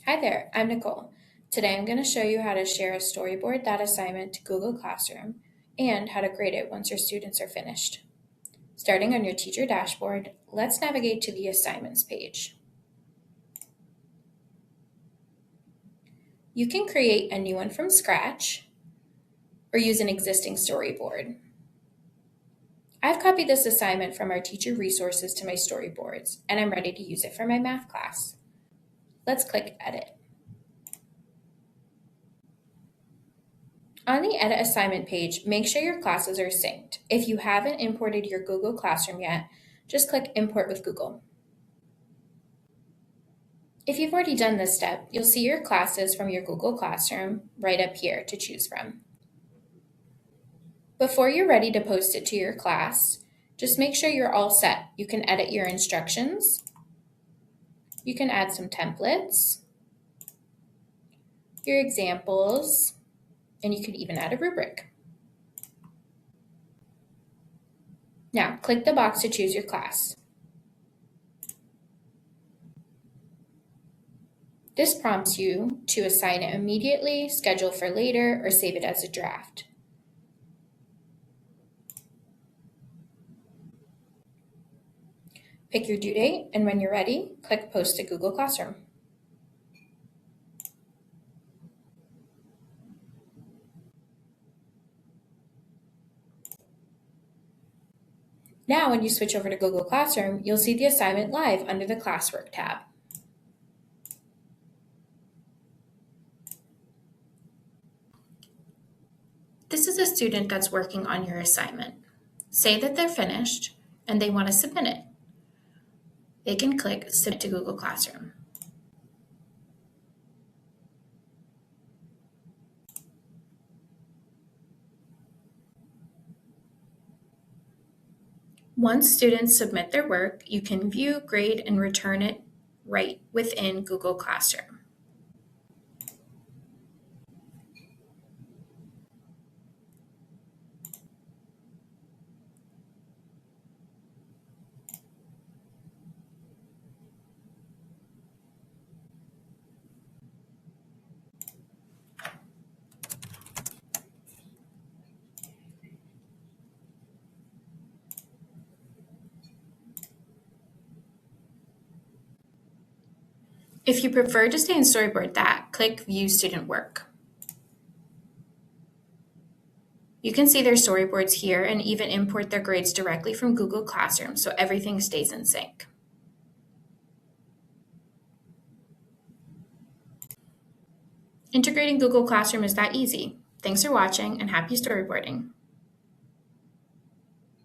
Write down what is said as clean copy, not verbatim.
Hi there, I'm Nicole. Today I'm going to show you how to share a Storyboard That assignment to Google Classroom and how to grade it once your students are finished. Starting on your teacher dashboard, let's navigate to the Assignments page. You can create a new one from scratch or use an existing storyboard. I've copied this assignment from our teacher resources to my storyboards, and I'm ready to use it for my math class. Let's click Edit. On the Edit Assignment page, make sure your classes are synced. If you haven't imported your Google Classroom yet, just click Import with Google. If you've already done this step, you'll see your classes from your Google Classroom right up here to choose from. Before you're ready to post it to your class, just make sure you're all set. You can edit your instructions. You can add some templates, your examples, and you could even add a rubric. Now, click the box to choose your class. This prompts you to assign it immediately, schedule for later, or save it as a draft. Pick your due date, and when you're ready, click Post to Google Classroom. Now, when you switch over to Google Classroom, you'll see the assignment live under the Classwork tab. This is a student that's working on your assignment. Say that they're finished and they want to submit it. They can click Submit to Google Classroom. Once students submit their work, you can view, grade, and return it right within Google Classroom. If you prefer to stay in Storyboard That, click View Student Work. You can see their storyboards here and even import their grades directly from Google Classroom so everything stays in sync. Integrating Google Classroom is that easy. Thanks for watching and happy storyboarding.